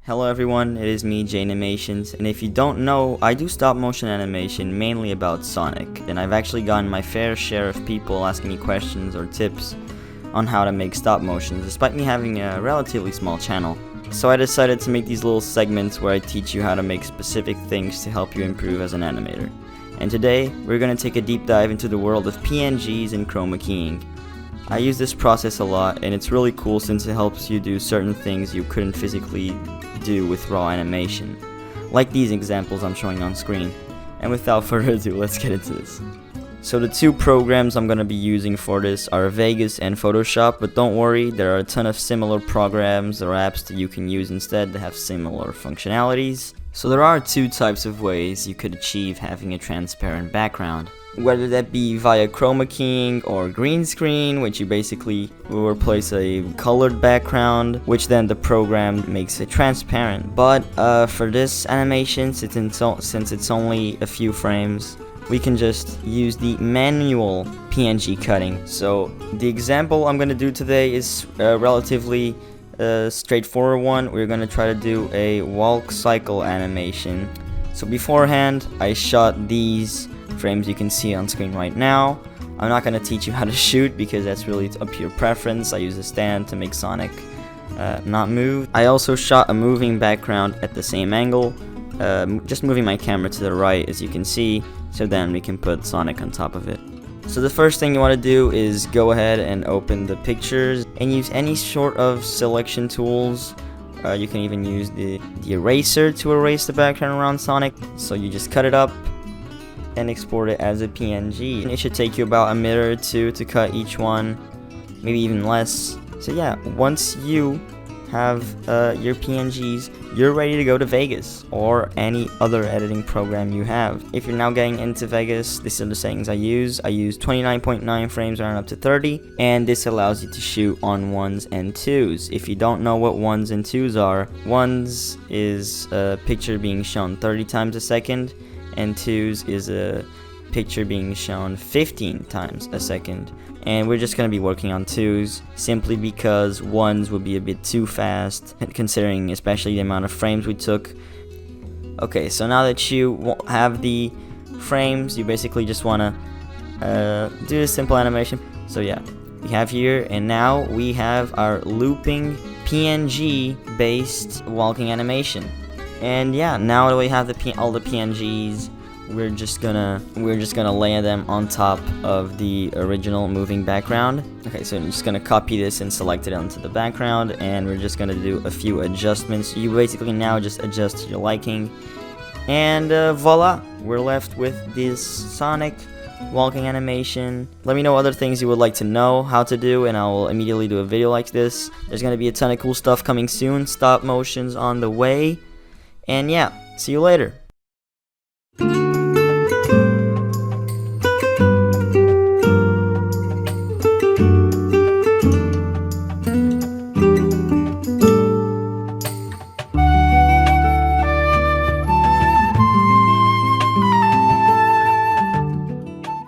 Hello everyone, it is me, Jainimations, and if you don't know, I do stop motion animation mainly about Sonic, and I've actually gotten my fair share of people asking me questions or tips on how to make stop motions, despite me having a relatively small channel. So I decided to make these little segments where I teach you how to make specific things to help you improve as an animator. And today, we're going to take a deep dive into the world of PNGs and Chroma Keying. I use this process a lot, and it's really cool since it helps you do certain things you couldn't physically do with raw animation, like these examples I'm showing on screen. And without further ado, let's get into this. So the two programs I'm going to be using for this are Vegas and Photoshop, but don't worry, there are a ton of similar programs or apps that you can use instead that have similar functionalities. So there are two types of ways you could achieve having a transparent background. Whether that be via chroma keying or green screen, which you basically will replace a colored background, which then the program makes it transparent. But for this animation, since it's only a few frames, we can just use the manual PNG cutting. So the example I'm going to do today is relatively straightforward one. We're going to try to do a walk cycle animation. So beforehand, I shot these frames you can see on screen right now. I'm not going to teach you how to shoot because that's really up to your preference. I use a stand to make Sonic not move. I also shot a moving background at the same angle, just moving my camera to the right as you can see, so then we can put Sonic on top of it. So the first thing you want to do is go ahead and open the pictures and use any sort of selection tools. You can even use the eraser to erase the background around Sonic. So you just cut it up and export it as a PNG. And it should take you about a minute or two to cut each one, maybe even less. So yeah, once you have your PNGs, you're ready to go to Vegas or any other editing program you have. If you're now getting into Vegas, these are the settings I use. I use 29.9 frames around up to 30, and this allows you to shoot on 1s and 2s. If you don't know what 1s and 2s are, 1s is a picture being shown 30 times a second, and 2s is a picture being shown 15 times a second. And we're just going to be working on 2s simply because 1s would be a bit too fast, considering especially the amount of frames we took. Okay, so now that you have the frames, you basically just want to do a simple animation. So yeah, we have here, and now we have our looping PNG based walking animation. And yeah, now that we have all the PNGs, we're just gonna lay them on top of the original moving background. Okay, so I'm just gonna copy this and select it onto the background, and we're just gonna do a few adjustments. You basically now just adjust to your liking, and voila, we're left with this Sonic walking animation. Let me know other things you would like to know how to do, and I will immediately do a video like this. There's gonna be a ton of cool stuff coming soon, stop motions on the way. And yeah, see you later.